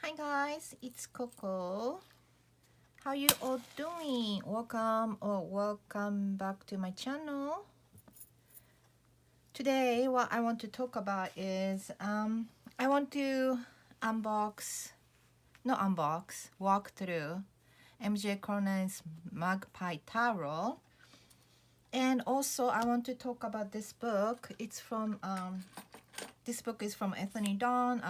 Hi guys, it's Coco. How you all doing? Welcome back to my channel. Today what I want to talk about is I want to walk through MJ Cronin's Magpie Tarot. And also I want to talk about this book. This book is from Anthony Dawn.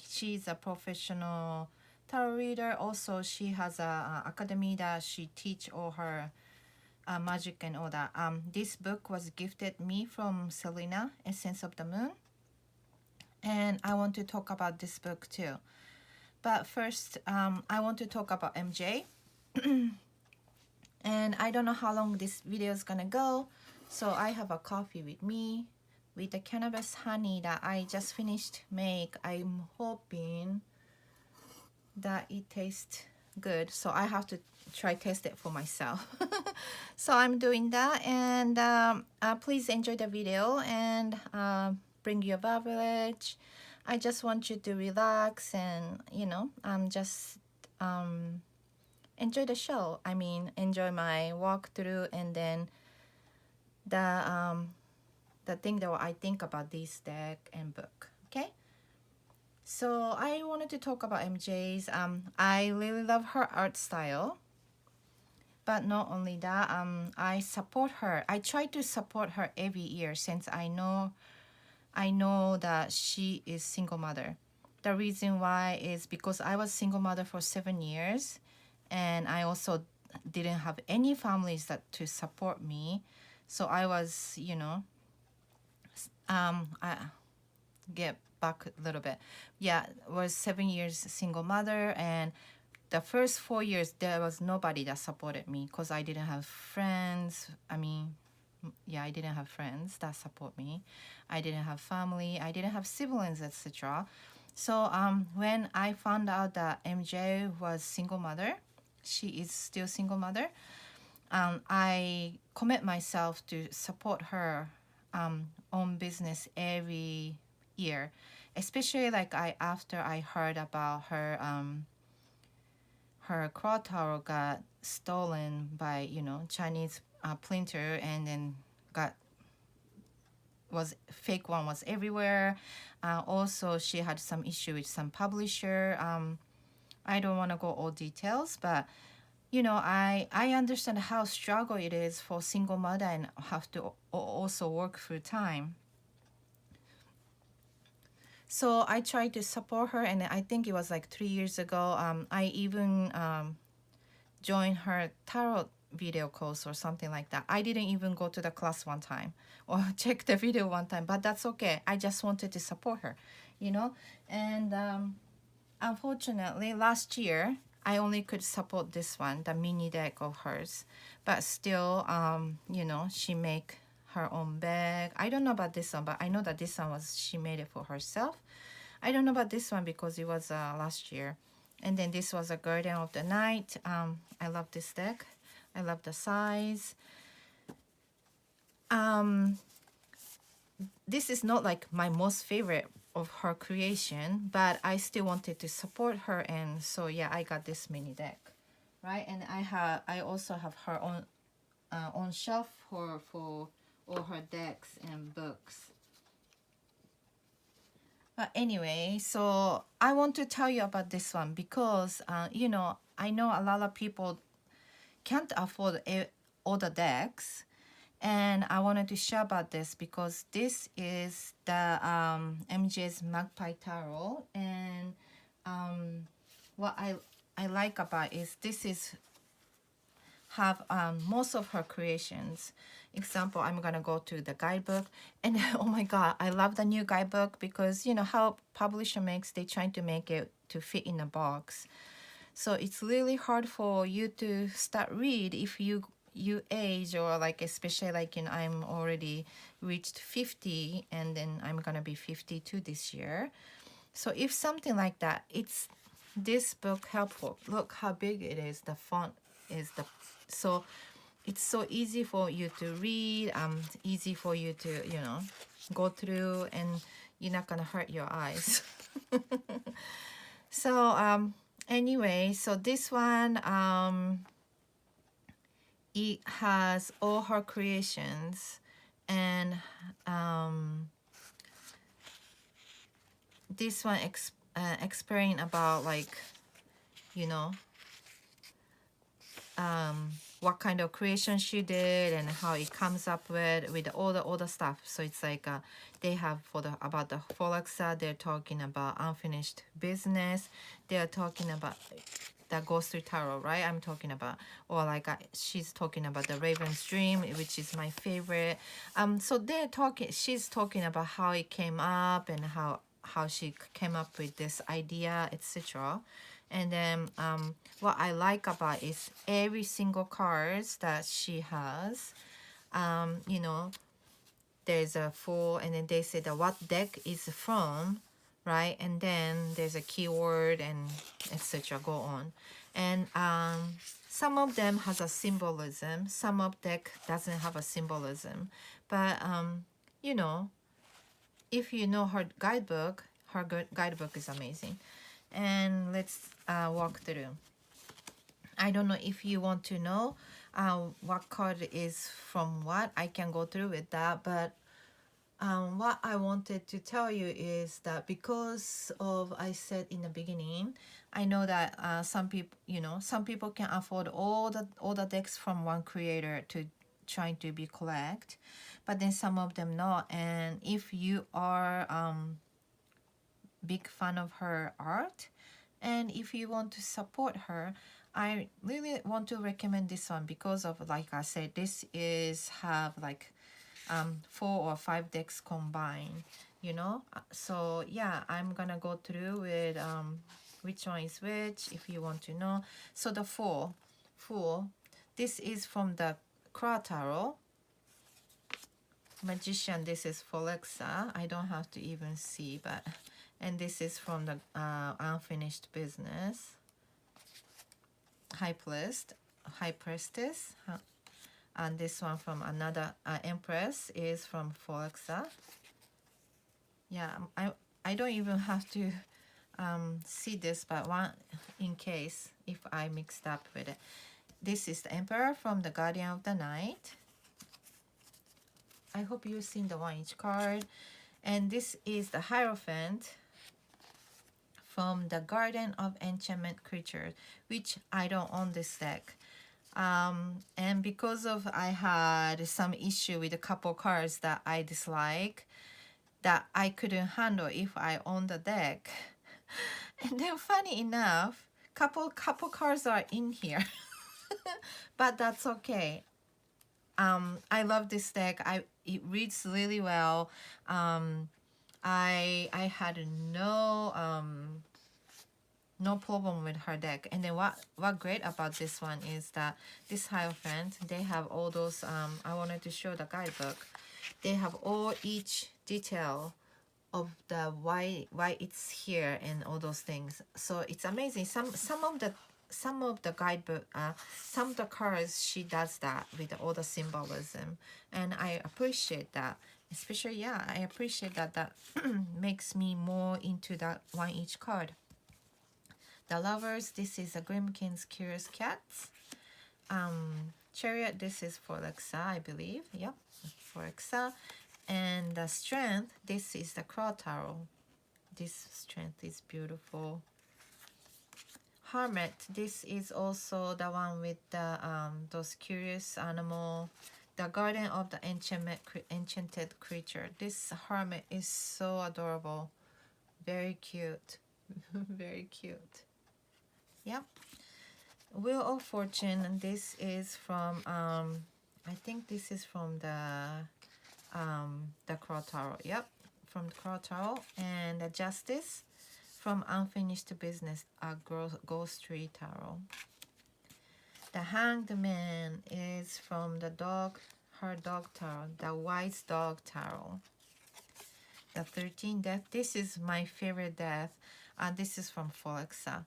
She's a professional tarot reader. Also, she has a academy that she teach all her magic and all that. This book was gifted me from Selena, Essence of the Moon. And I want to talk about this book too. But first, I want to talk about MJ. And I don't know how long this video is gonna go. So I have a coffee with me with the cannabis honey that I just finished make. I'm hoping that it tastes good, so I have to try test it for myself. So I'm doing that, and please enjoy the video and bring your beverage. I just want you to relax and just enjoy the show. I mean, enjoy my walkthrough, and then the thing that I think about this deck and book. Okay, so I wanted to talk about MJ's. I really love her art style, but not only that, I support her. I try to support her every year since I know that she is single mother. The reason why is because I was single mother for 7 years, and I also didn't have any families that to support me. So I was, I get back a little bit. Yeah, was 7 years single mother, and the first 4 years there was nobody that supported me because I didn't have friends. I mean, yeah, I didn't have friends that support me. I didn't have family. I didn't have siblings, etc. So when I found out that MJ was single mother, she is still single mother. I commit myself to support her own business every year, especially like after I heard about her cloth tower got stolen by Chinese printer, and then got was fake one was everywhere. Also, she had some issue with some publisher. I don't want to go all details, but I understand how struggle it is for single mother and have to also work full time. So I tried to support her, and I think it was like 3 years ago. I even joined her tarot video course or something like that. I didn't even go to the class one time or check the video one time, but that's okay. I just wanted to support her, And unfortunately, last year I only could support this one, the mini deck of hers, but still, she make her own bag. I don't know about this one, but I know that this one was she made it for herself. I don't know about this one because it was last year. And then this was a Guardian of the Night. I love this deck. I love the size. This is not like my most favorite of her creation, but I still wanted to support her, and so yeah, I got this mini deck, right? And I also have her on shelf for all her decks and books. But anyway, so I want to tell you about this one because I know a lot of people can't afford all the decks, and I wanted to share about this because this is the MJ's Magpie Tarot, and what I like about is this is have most of her creations. Example, I'm gonna go to the guidebook, and oh my god, I love the new guidebook because how publisher makes, they trying to make it to fit in a box. So it's really hard for you to start read if you age, or like especially like I'm already reached 50, and then I'm gonna be 52 this year. So if something like that, it's this book helpful. Look how big it is. The font is so it's so easy for you to read, easy for you to go through, and you're not gonna hurt your eyes. So anyway, so this one it has all her creations, and this one explain about like, you know, what kind of creation she did and how it comes up with all the stuff. So it's like they have for the about the Forexa, they're talking about unfinished business, they're talking about the ghostly tarot, right? I'm talking about, or like she's talking about the Raven's Dream, which is my favorite. So they're talking, she's talking about how it came up and how she came up with this idea, etc. And then what I like about is every single cards that she has, you know, there's a full, and then they say that what deck is from, right? And then there's a keyword and etc. go on. And some of them has a symbolism, some of deck doesn't have a symbolism. But you know, if you know her guidebook, guidebook is amazing. And let's walk through. I don't know if you want to know what card is from what. I can go through with that, but what I wanted to tell you is that because of I said in the beginning, I know that some people, you know, some people can afford all the decks from one creator to trying to be collect, but then some of them not. And if you are big fan of her art, and if you want to support her, I really want to recommend this one because of, like I said, this is have like 4 or 5 decks combined, you know. So yeah, I'm gonna go through with which one is which if you want to know. So the four, this is from the Tarot. Magician, this is Folexa. I don't have to even see, but and this is from the Unfinished Business. High Priestess, and this one from another Empress is from Folexa. Yeah, I don't even have to see this, but one in case if I mixed up with it. This is the Emperor from the Guardian of the Night. I hope you've seen the one each card. And this is the Hierophant from the Garden of Enchantment Creatures, which I don't own this deck. And because of I had some issue with a couple cards that I dislike, that I couldn't handle if I own the deck. And then funny enough, couple cards are in here. But that's okay. I love this deck. It reads really well. I had no problem with her deck. And then what great about this one is that this Hierophant, they have all those I wanted to show the guidebook. They have all each detail of the why it's here and all those things. So it's amazing. Some of the guidebook, some of the cards, she does that with all the symbolism, and I appreciate that. Especially, yeah, I appreciate that. That makes me more into that one each card. The Lovers, this is a Grimkin's Curious Cats. Chariot, this is for Alexa, I believe. Yep, for Alexa. And the Strength, this is the Tarot. This Strength is beautiful. Hermit, this is also the one with the those curious animal, the Garden of the Enchanted Creature. This Hermit is so adorable, very cute. Very cute. Yep. Wheel of Fortune, and this is from I think this is from the Crow Tarot. Yep, from the Crow Tarot. And the Justice from Unfinished Business, a Ghost Tree Tarot. The Hanged Man is from the Her Dog Tarot, the Wise Dog Tarot. The 13 Death, this is my favorite death. This is from Folexa.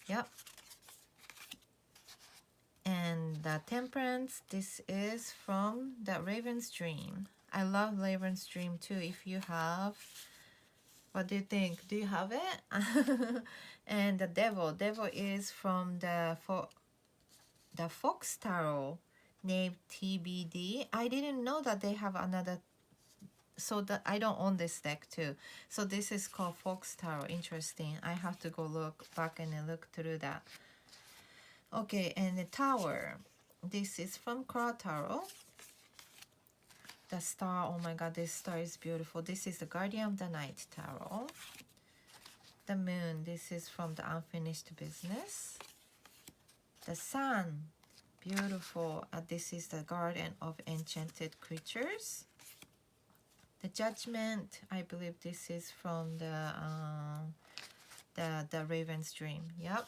Yep. And the Temperance, this is from the Raven's Dream. I love Raven's Dream too. If you have, what do you think? Do you have it? And the devil is from the Fox Tarot named TBD. I didn't know that they have another, so that I don't own this deck too. So this is called Fox Tarot. Interesting. I have to go look back and then look through that. Okay, and the Tower. This is from Crow Tarot. The star, oh my god, this star is beautiful. This is the Guardian of the Night Tarot. The moon, this is from the Unfinished Business. The sun, beautiful. This is the Garden of Enchanted Creatures. The Judgment, I believe this is from the Raven's Dream. Yep.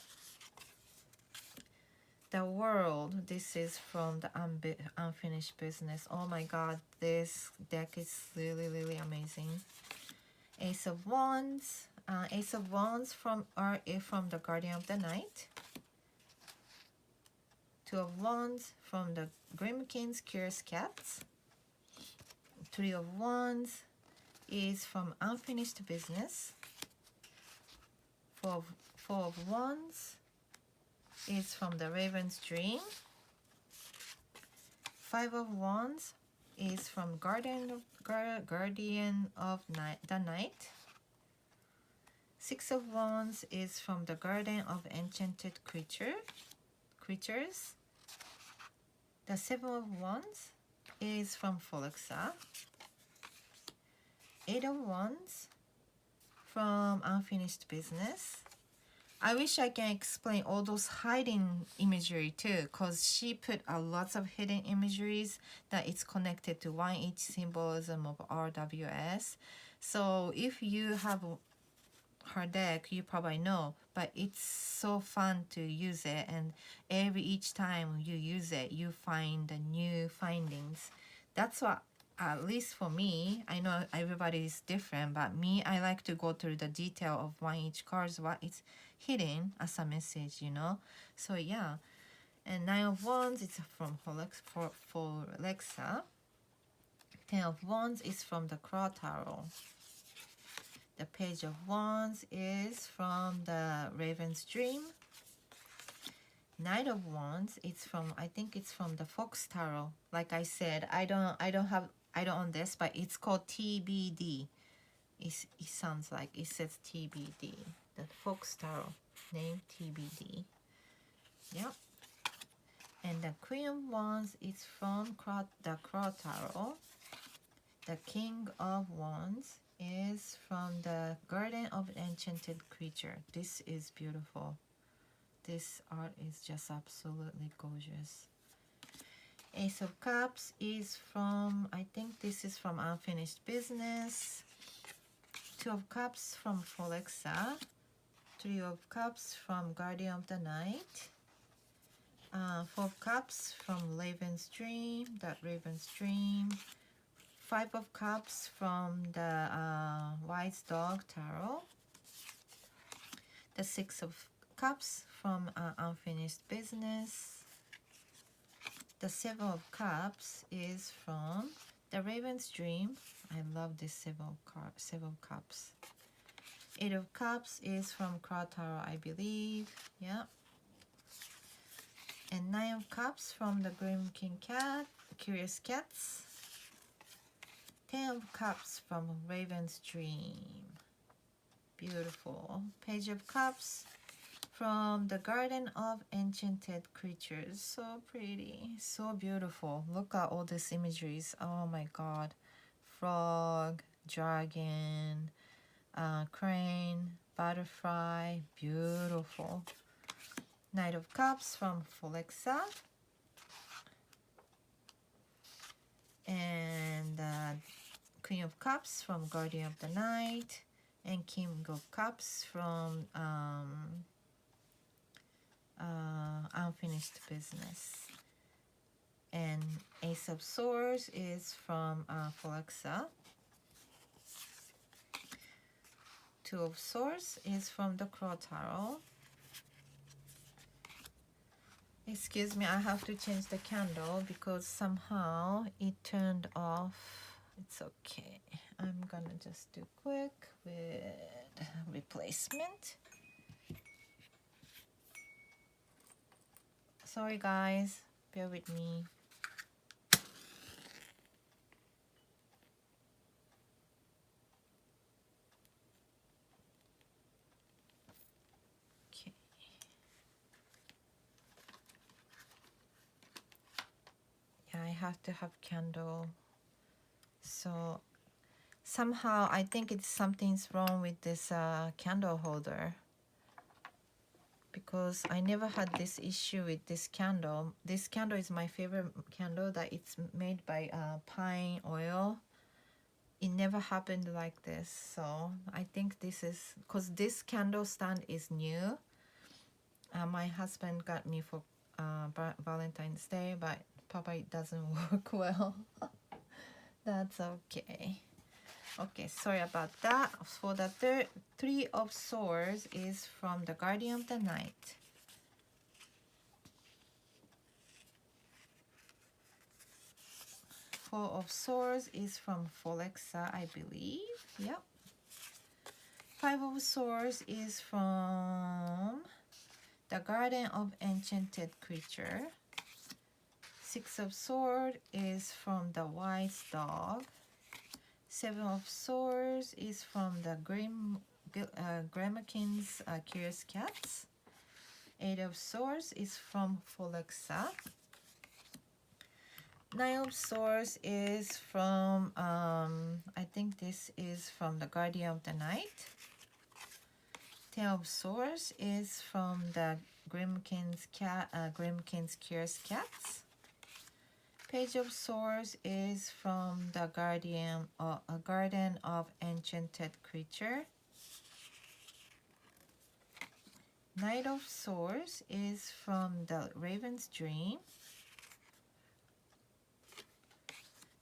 The World, this is from the Unfinished Business. Oh my god, this deck is really, really amazing. Ace of Wands. Ace of Wands from the Guardian of the Night. Two of Wands from the Grim King's Curious Cats. Three of Wands is from Unfinished Business. Four of Wands is from the Raven's Dream. Five of Wands is from Guardian of the Night. Six of Wands is from the Garden of Enchanted Creatures. The Seven of Wands is from Pholoxa. Eight of Wands from Unfinished Business. I wish I can explain all those hiding imagery too, because she put a lots of hidden imageries that it's connected to one each symbolism of RWS. So if you have her deck, you probably know, but it's so fun to use it, and each time you use it, you find the new findings. That's what, at least for me, I know everybody is different, but me, I like to go through the detail of one each cards, what it's hidden as a message, you know. So yeah. And Nine of Wands is from Pholoxa. Ten of Wands is from the Crow Tarot. The Page of Wands is from the Raven's Dream. Knight of Wands, it's from, I think it's from the Fox Tarot. Like I said, I don't own this, but it's called TBD. It sounds like it says TBD. The Fox Tarot, name TBD. Yep. And the Queen of Wands is from the Crow Tarot. The King of Wands is from the Garden of Enchanted Creature. This is beautiful. This art is just absolutely gorgeous. Ace of Cups is from, I think this is from Unfinished Business. Two of Cups from Pholoxa. Three of Cups from Guardian of the Night. Four of Cups from Raven's Dream, that Raven's Dream. Five of Cups from the Wise Dog Tarot. The Six of Cups from Unfinished Business. The Seven of Cups is from the Raven's Dream. I love this Seven of Cups. Eight of Cups is from Crow Tarot, I believe. Yeah. And Nine of Cups from the Grim King Cat, Curious Cats. Ten of Cups from Raven's Dream. Beautiful. Page of Cups from the Garden of Enchanted Creatures. So pretty. So beautiful. Look at all these imageries. Oh my god. Frog, dragon, crane, butterfly. Beautiful. Knight of Cups from Pholoxa. And Queen of Cups from Guardian of the Night. And King of Cups from Unfinished Business. And Ace of Swords is from Pholoxa. Two of Swords is from the Crow Tarot. Excuse me, I have to change the candle because somehow it turned off It's okay. I'm gonna just do quick with replacement. Sorry guys, bear with me. Okay. Yeah, I have to have candle. So somehow I think it's something's wrong with this candle holder, because I never had this issue with this candle. This candle is my favorite candle, that it's made by pine oil. It never happened like this. So I think this is because this candle stand is new. My husband got me for Valentine's Day, but Papa, it doesn't work well. That's okay. Okay, sorry about that. For the Three of Swords is from the Guardian of the Night. Four of Swords is from Folexa, I believe. Yep. Five of Swords is from the Garden of Enchanted Creature. Six of Swords is from the Wise Dog. Seven of Swords is from the Grammakin's Curious Cats. Eight of Swords is from Folexa. Nine of Swords is from, I think this is from the Guardian of the Night. Ten of Swords is from the Grimkin's Curious Cats. Page of Swords is from the Garden of Enchanted Creature. Knight of Swords is from the Raven's Dream.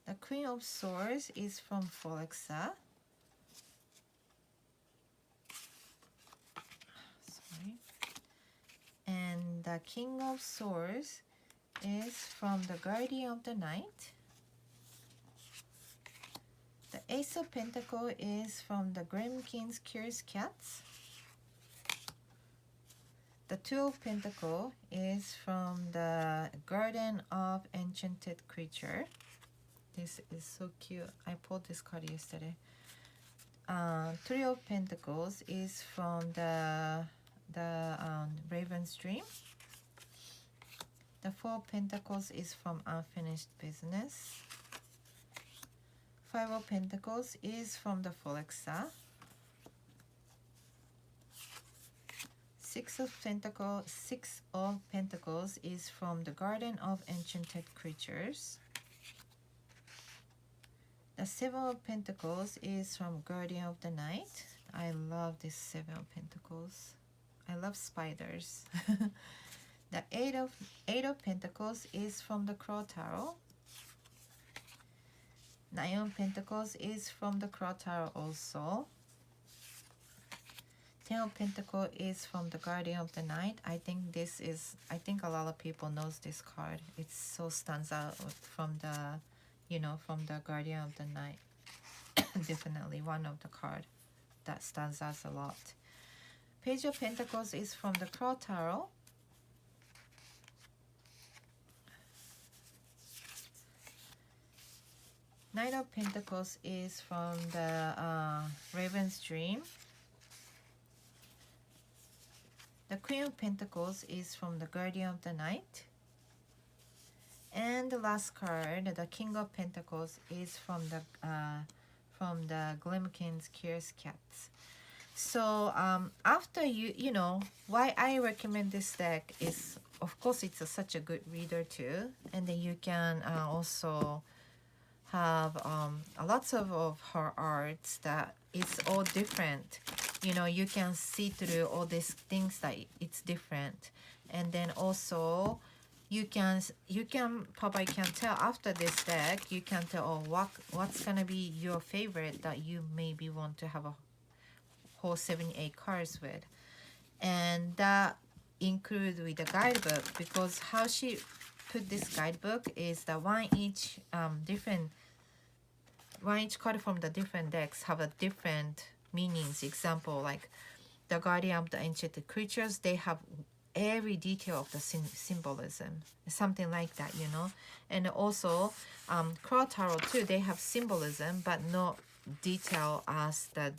The Queen of Swords is from Folexa. Sorry. And the King of Swords is from the Guardian of the Night. The Ace of Pentacles is from the Grimkin's Curious Cats. The Two of Pentacles is from the Garden of Enchanted Creature. This is so cute. I pulled this card yesterday. Three of Pentacles is from the Raven's Dream. The Four of Pentacles is from Unfinished Business. Five of Pentacles is from the Folexa. Six of Pentacles is from the Garden of Enchanted Creatures. The Seven of Pentacles is from Guardian of the Night. I love this Seven of Pentacles. I love spiders. The Eight of Pentacles is from the Crow Tarot. Nine of Pentacles is from the Crow Tarot also. Ten of Pentacles is from the Guardian of the Night. I think a lot of people knows this card. It so stands out from from the Guardian of the Night. Definitely one of the card that stands out a lot. Page of Pentacles is from the Crow Tarot. Knight of Pentacles is from the Raven's Dream. The Queen of Pentacles is from the Guardian of the Night. And the last card, the King of Pentacles, is from the Glimkin's Curious Cats. So after why I recommend this deck is, of course, it's such a good reader too, and then you can also have lots of her arts that it's all different. You can see through all these things that it's different, and then also you can probably can tell after this deck, you can tell what's gonna be your favorite that you maybe want to have a whole 78 cards with, and that include with the guidebook, because how she put this guidebook is the one each different one each card from the different decks have a different meanings. Example, like the guardian of the enchanted creatures, they have every detail of the symbolism, something like that, you know. And also Crow Tarot too, they have symbolism but no detail as the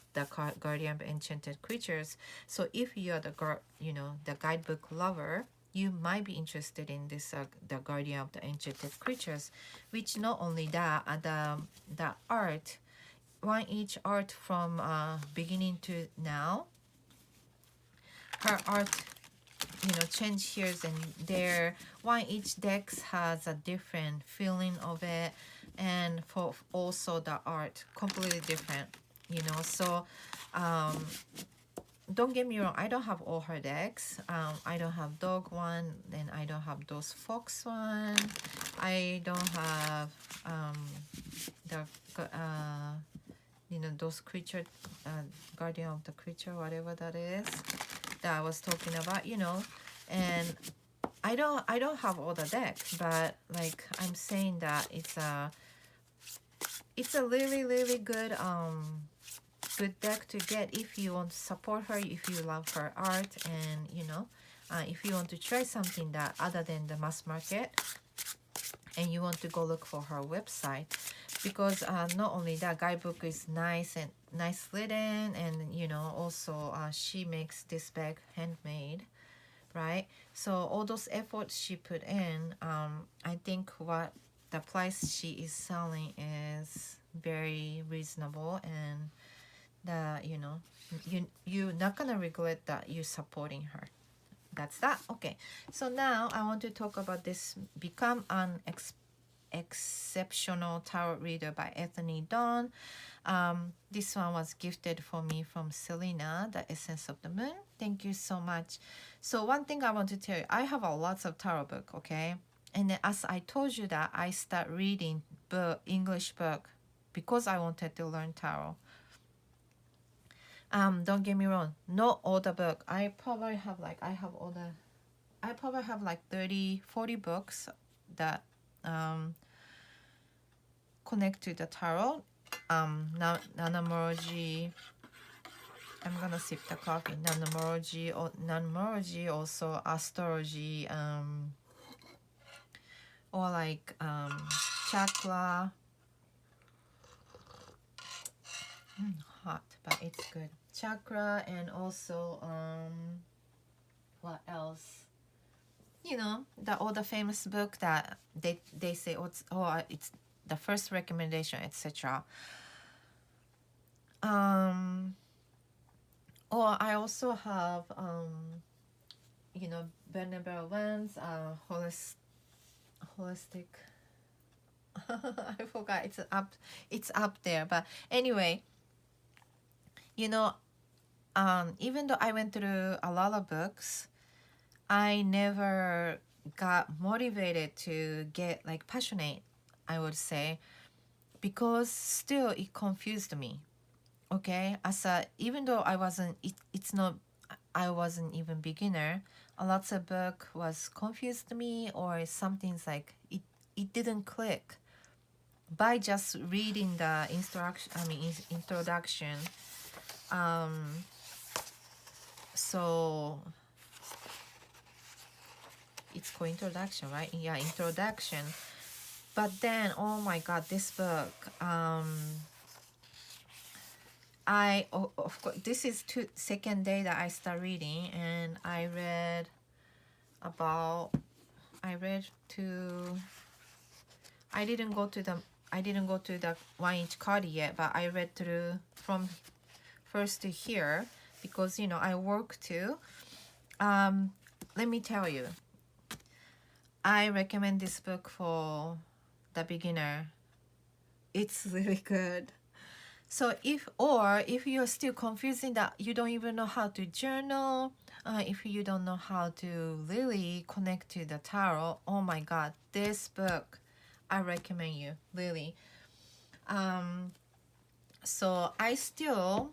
guardian of enchanted creatures. So if you're the the guidebook lover, you might be interested in this the guardian of the enchanted creatures, which not only that, the art, one each art from beginning to now, her art, change here and there. One each deck has a different feeling of it, and for also the art completely different, so don't get me wrong, I don't have all her decks. I don't have dog one, and I don't have those fox one. I don't have the those creature, guardian of the creature, whatever that is that I was talking about, and I don't have all the decks, but like I'm saying that it's a really really good good deck to get if you want to support her, if you love her art, and if you want to try something that other than the mass market, and you want to go look for her website, because not only that, guidebook is nice and nice written, and also she makes this bag handmade, right? So all those efforts she put in, I think what the price she is selling is very reasonable, and you're not gonna regret that you're supporting her. That's that. Okay, so now I want to talk about this Become an Exceptional Tarot Reader by Anthony Dawn. This one was gifted for me from Selena, The Essence of the Moon. Thank you so much. So one thing I want to tell you, I have a lots of tarot book, okay? And then as I told you that I start reading English book because I wanted to learn tarot. Don't get me wrong, not all the book. I probably have like 30, 40 books that connect to the tarot. Numerology, I'm gonna sip the coffee. Numerology, also astrology, or like chakra. Hot, but it's good. Chakra, and also what else? All the famous book that they say, it's the first recommendation, etc. Or I also have Venerable Ones, holistic. I forgot, it's up there, but anyway, even though I went through a lot of books, I never got motivated to get like passionate, I would say, because still it confused me. Okay, even though I wasn't even beginner, a lots of book was confused me, or something's like it didn't click by just reading the introduction. So it's called introduction, right? Yeah, introduction. But then, oh my god, this book, of course, this is second day that I start reading, and I didn't go to the 1-inch card yet, but I read through from first to here, because I work too. Let me tell you, I recommend this book for the beginner. It's really good. So if you're still confusing that you don't even know how to journal, if you don't know how to really connect to the tarot, oh my god, this book I recommend you, really. So I still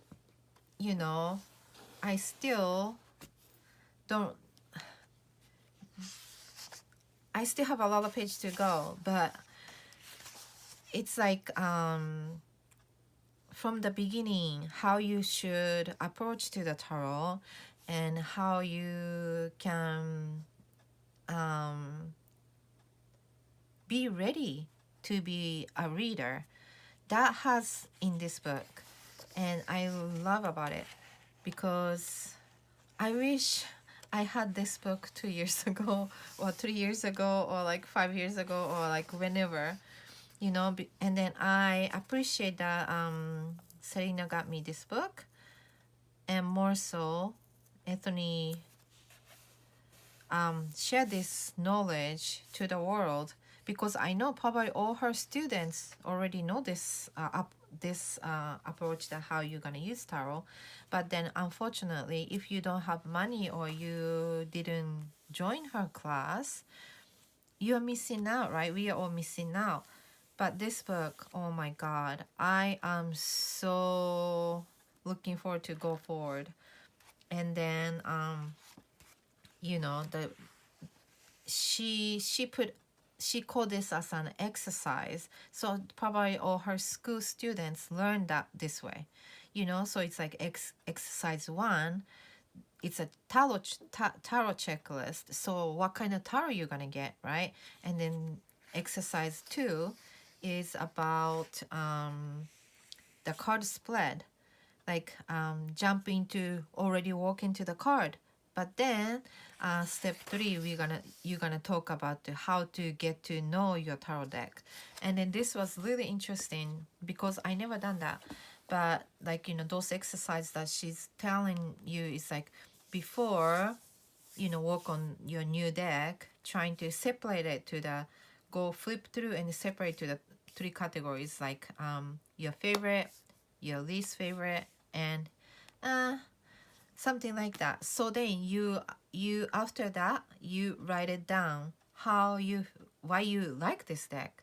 don't I still have a lot of pages to go, but it's like from the beginning how you should approach to the tarot and how you can be ready to be a reader. That has in this book, and I love about it because I wish I had this book 2 years ago or 3 years ago or like 5 years ago or like whenever, you know. And then I appreciate that Selena got me this book, and more so Anthony share this knowledge to the world, because I know probably all her students already know this approach, that how you're gonna use tarot. But then unfortunately, if you don't have money or you didn't join her class, you're missing out, right? We are all missing out. But this book, oh my God, I am so looking forward to go forward. And then you know, the she called this as an exercise, so probably all her school students learned that this way, you know. So it's like exercise one, it's a tarot checklist, so what kind of tarot you're gonna get, right? And then exercise two is about the card spread, like jump into, already walk into the card. But then step three, you're gonna talk about how to get to know your tarot deck. And then this was really interesting because I never done that. But like, you know, those exercises that she's telling you is like, before, you know, work on your new deck, trying to separate it to the, go flip through and separate to the three categories, like your favorite, your least favorite, and something like that. So then you after that, you write it down, how you, why you like this deck,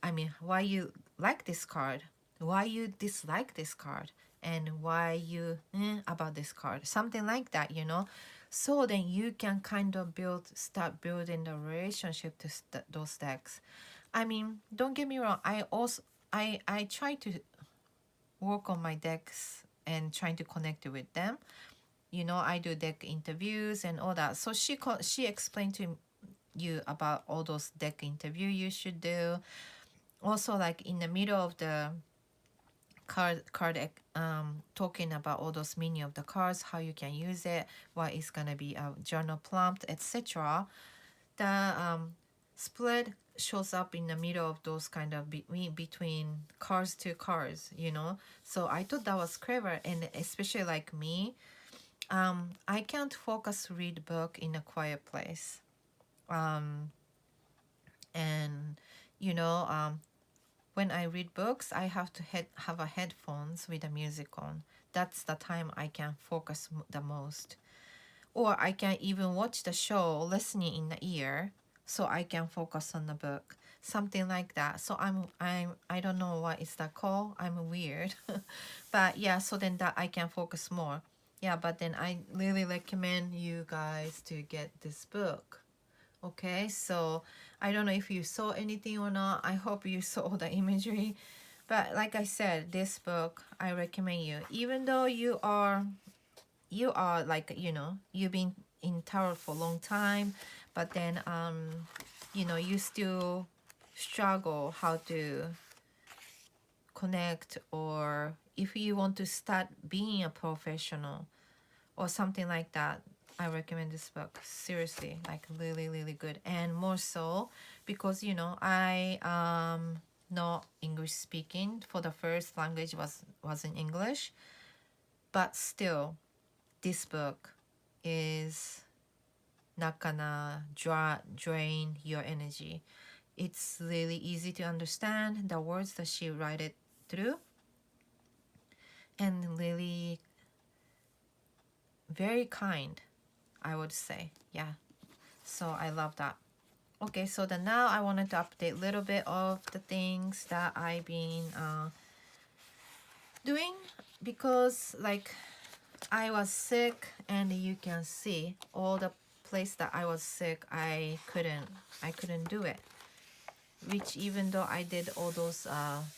I mean why you like this card, why you dislike this card, and why you about this card, something like that, you know. So then you can kind of start building the relationship to those decks. I mean, don't get me wrong, I try to work on my decks and trying to connect with them. You know, I do deck interviews and all that. So she explained to you about all those deck interview you should do. Also, like in the middle of the card talking about all those meaning of the cards, how you can use it, what is gonna be a journal prompt, etc. The split shows up in the middle of those kind of between cards to cards, you know. So I thought that was clever, and especially like me, I can't focus read book in a quiet place, and you know, when I read books, I have to have a headphones with the music on. That's the time I can focus the most. Or I can even watch the show listening in the ear, so I can focus on the book. Something like that. So I don't know what is that called. I'm weird. But yeah, so then that I can focus more. Yeah, but then I really recommend you guys to get this book. Okay, so I don't know if you saw anything or not. I hope you saw the imagery. But like I said, this book, I recommend you. Even though you are like, you know, you've been in tarot for a long time, but then you know, you still struggle how to connect, or if you want to start being a professional or something like that, I recommend this book. Seriously, like really, really good. And more so because, you know, I not English speaking. For the first language was in English, but still, this book is not gonna drain your energy. It's really easy to understand the words that she write it through, and really very kind, I would say. Yeah, so I love that. Okay, so then now I wanted to update a little bit of the things that I've been doing, because like I was sick, and you can see all the place that I was sick, I couldn't do it. Which even though I did all those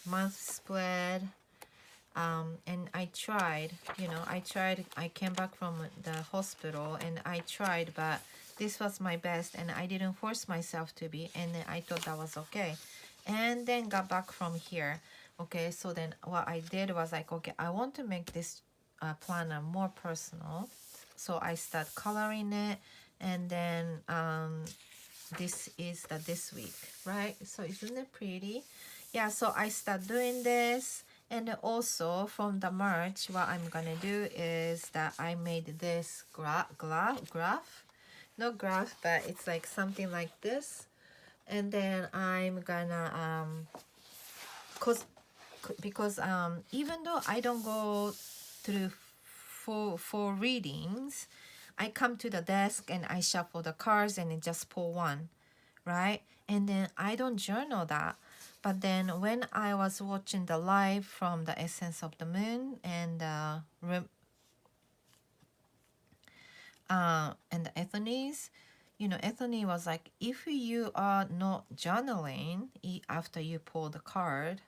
month split, And I tried, I came back from the hospital and I tried, but this was my best and I didn't force myself to be, and then I thought that was okay. And then got back from here. Okay, so then what I did was like, okay, I want to make this planner more personal. So I start coloring it, and then this is the this week, right? So isn't it pretty? Yeah, so I start doing this. And also from the March, what I'm gonna do is that I made this graph, not graph, but it's like something like this. And then I'm gonna cause because even though I don't go through for readings, I come to the desk and I shuffle the cards and then just pull one, right? And then I don't journal that. But then when I was watching the live from the Essence of the Moon and the Ethony's, Ethony was like, if you are not journaling after you pull the card,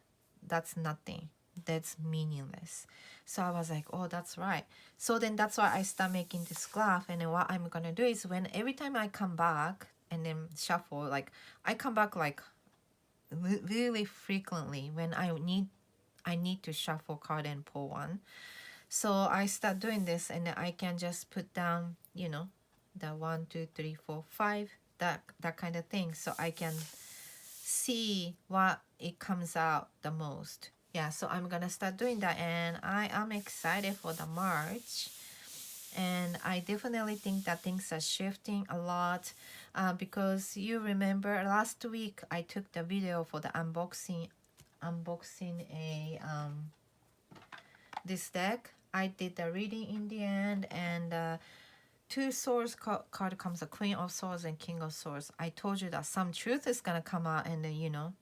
that's nothing. That's meaningless. So I was like, oh, that's right. So then that's why I start making this graph. And then what I'm gonna do is when every time I come back and then shuffle, like I come back like really frequently when I need to shuffle card and pull one. So I start doing this and then I can just put down, the 1, 2, 3, 4, 5, that kind of thing. So I can see what it comes out the most. Yeah, so I'm gonna start doing that, and I am excited for the March. And I definitely think that things are shifting a lot, because you remember last week I took the video for the unboxing a this deck. I did the reading in the end, and two swords card comes, a Queen of Swords and King of Swords. I told you that some truth is gonna come out, and then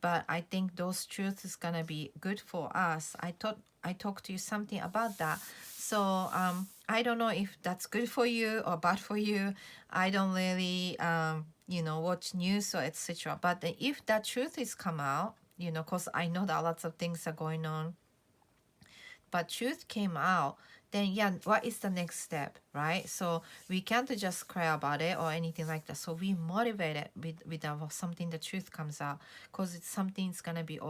but I think those truths is gonna be good for us. I thought I talked to you something about that. So I don't know if that's good for you or bad for you. I don't really watch news or etc. But if that truth is come out, because I know that lots of things are going on, but truth came out, then yeah, what is the next step, right? So we can't just cry about it or anything like that. So we motivate it with something, the truth comes out, because it's something's gonna be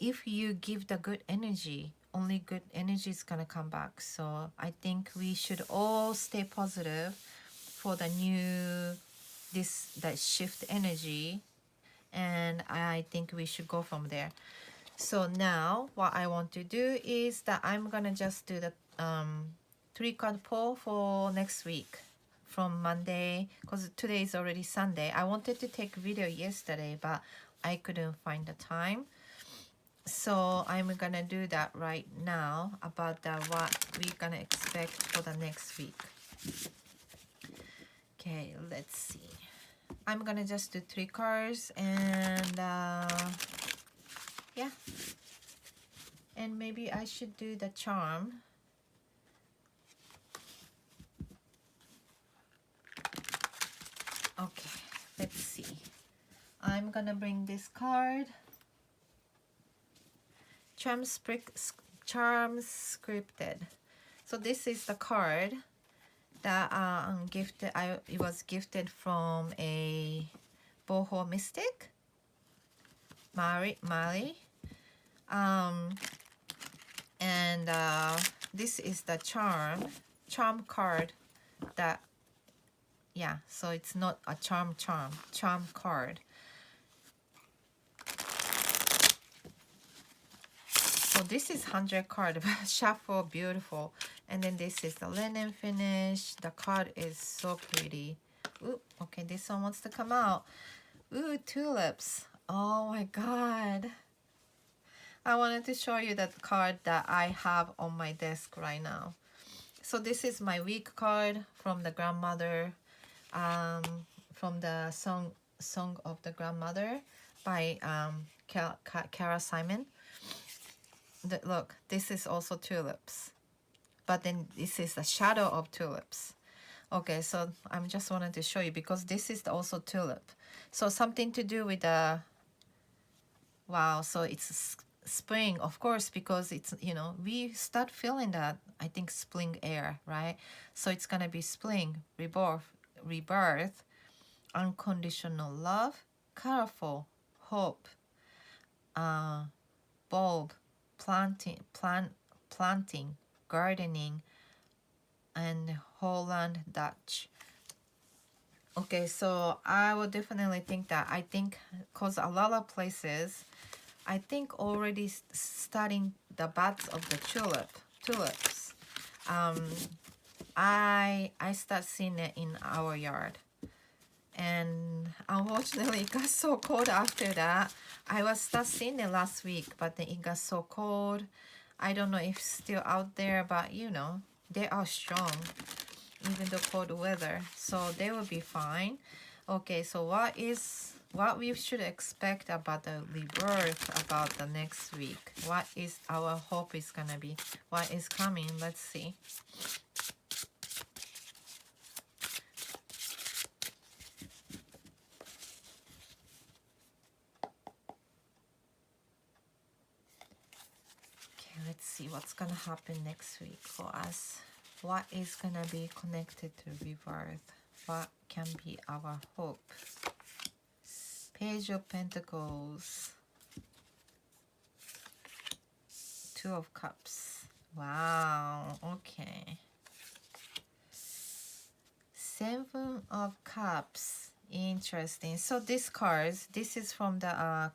if you give the good energy, only good energy is gonna come back. So I think we should all stay positive for the new that shift energy, and I think we should go from there. So now what I want to do is that I'm gonna just do the 3 card pull for next week from Monday, because today is already Sunday. I wanted to take video yesterday, but I couldn't find the time. So I'm gonna do that right now about what we're gonna expect for the next week. Okay, let's see. I'm gonna just do 3 cards, and yeah, and maybe I should do the charm. Okay, let's see. I'm gonna bring this card, Charms Scripted. So this is the card that it was gifted from a boho mystic, Mari. And this is the charm card that, yeah, so it's not a charm card. So this is 100 card, shuffle, beautiful. And then this is the linen finish. The card is so pretty. Ooh, okay, this one wants to come out. Ooh, tulips. Oh my god. I wanted to show you that card that I have on my desk right now. So this is my week card from the grandmother, from the Song of the Grandmother by Kara Simon. Look, this is also tulips, but then this is the shadow of tulips. Okay, so I'm just wanted to show you because this is also tulip. So something to do with the, wow, so it's spring, of course, because it's, we start feeling that, I think, spring air, right? So it's gonna be spring, rebirth, unconditional love, colorful, hope, uh, bulb, planting, gardening, and Holland Dutch. Okay, so I would definitely think that. I think because a lot of places, I think already starting the buds of the tulips. Um, I start seeing it in our yard, and unfortunately it got so cold after that. I was start seeing it last week, but then it got so cold. I don't know if it's still out there, but they are strong even the cold weather, so they will be fine. Okay, so what we should expect about the rebirth about the next week? What is our hope is gonna be? What is coming? Let's see. Okay, let's see what's gonna happen next week for us. What is gonna be connected to rebirth? What can be our hope? Page of Pentacles, Two of Cups. Wow, okay. Seven of Cups. Interesting. So these cards, this is from the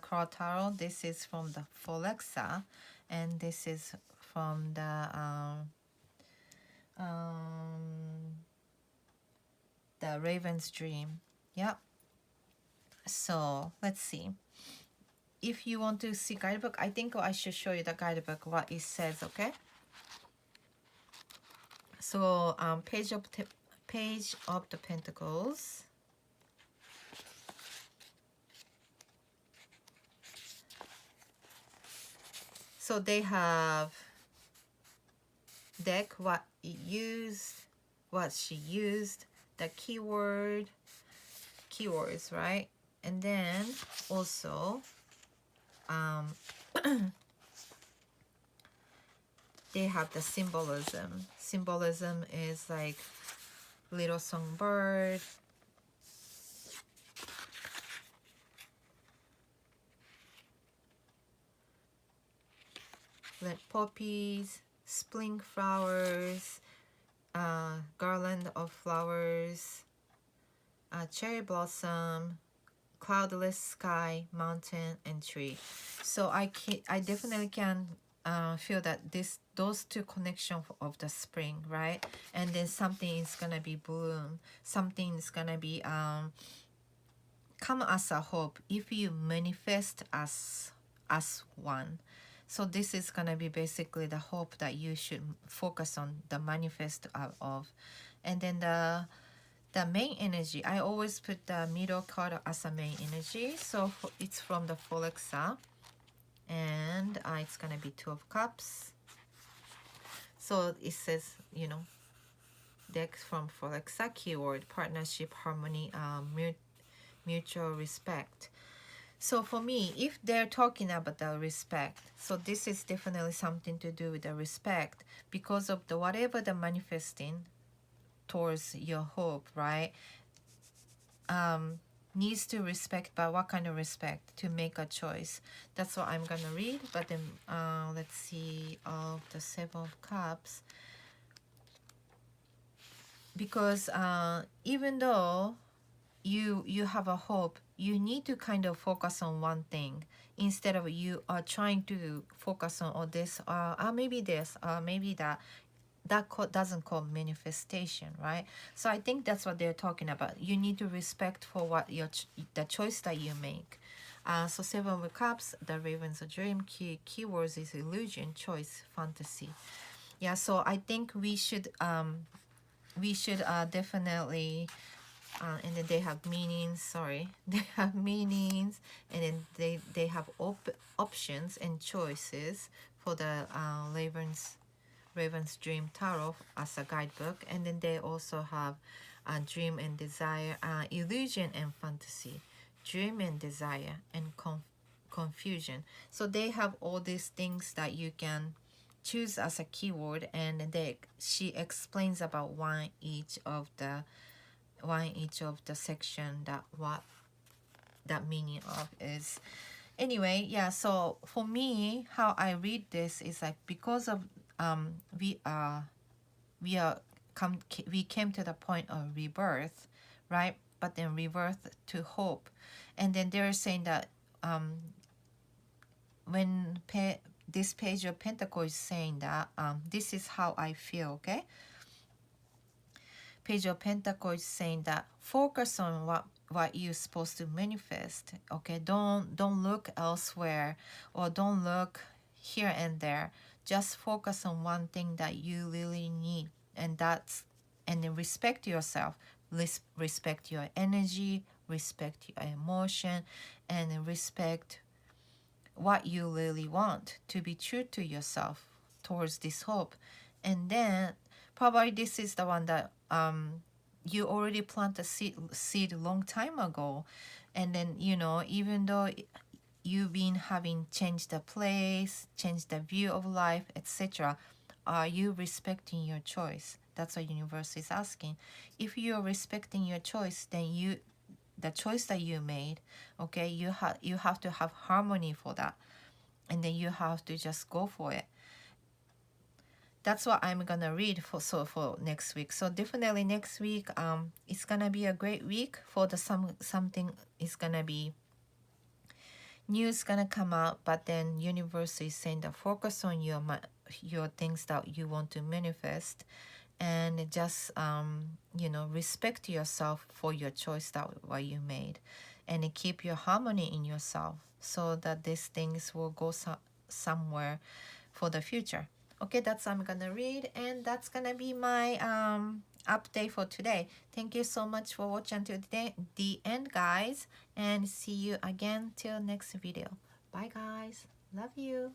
Crow Tarot, this is from the Folexa, and this is from the Raven's Dream. Yep. So let's see. If you want to see guidebook, I think I should show you the guidebook, what it says, okay? So page of the Pentacles. So they have deck, what it used, what she used, the keywords, right? And then also they have the symbolism. Symbolism is like little songbird, red poppies, spring flowers, garland of flowers, cherry blossom, cloudless sky, mountain, and tree. So I definitely can feel that those two connection of the spring, right? And then something is gonna be bloom, something is gonna be come as a hope if you manifest as one. So this is gonna be basically the hope that you should focus on, the manifest of. And then the main energy, I always put the middle card as a main energy. So it's from the Folexa, and it's gonna be Two of Cups. So it says, deck from Folexa, keyword partnership, harmony, mutual respect. So for me, if they're talking about the respect, so this is definitely something to do with the respect, because of the whatever the manifesting towards your hope, right? Needs to respect, but what kind of respect to make a choice? That's what I'm gonna read. But then let's see, of the Seven of Cups, because even though you have a hope, you need to kind of focus on one thing instead of you are trying to focus on this, maybe this, maybe that. That doesn't call manifestation, right? So I think that's what they're talking about. You need to respect for what the choice that you make. So Seven of Cups, the Raven's Dream, keywords is illusion, choice, fantasy. Yeah, so I think we should definitely and then they have meanings, sorry, they have meanings, and then they have options and choices for the Raven's Dream Tarot as a guidebook. And then they also have dream and desire, illusion and fantasy, dream and desire, and confusion. So they have all these things that you can choose as a keyword, and she explains about one each of the section, that what that meaning of is. Anyway, yeah, so for me, how I read this is like, because of we are we came to the point of rebirth, right? But then rebirth to hope. And then they're saying that when this page of Pentacle is saying that this is how I feel, okay? Page of Pentacle is saying that focus on what you're supposed to manifest, okay? Don't look elsewhere, or don't look here and there. Just focus on one thing that you really need, and then respect yourself, respect your energy, respect your emotion, and respect what you really want, to be true to yourself towards this hope. And then probably this is the one that you already planted seed a long time ago, and then even though you've been having changed the place, changed the view of life, etc., are you respecting your choice? That's what universe is asking. If you're respecting your choice, then the choice that you made, okay, you have to have harmony for that, and then you have to just go for it. That's what I'm gonna read for next week. So definitely next week, it's gonna be a great week for the something is gonna be news gonna come out. But then universe is saying that focus on your things that you want to manifest, and just respect yourself for your choice that what you made, and keep your harmony in yourself, so that these things will go somewhere for the future. Okay, that's I'm gonna read, and that's gonna be my update for today. Thank you so much for watching to the end, guys, and see you again till next video. Bye, guys. Love you.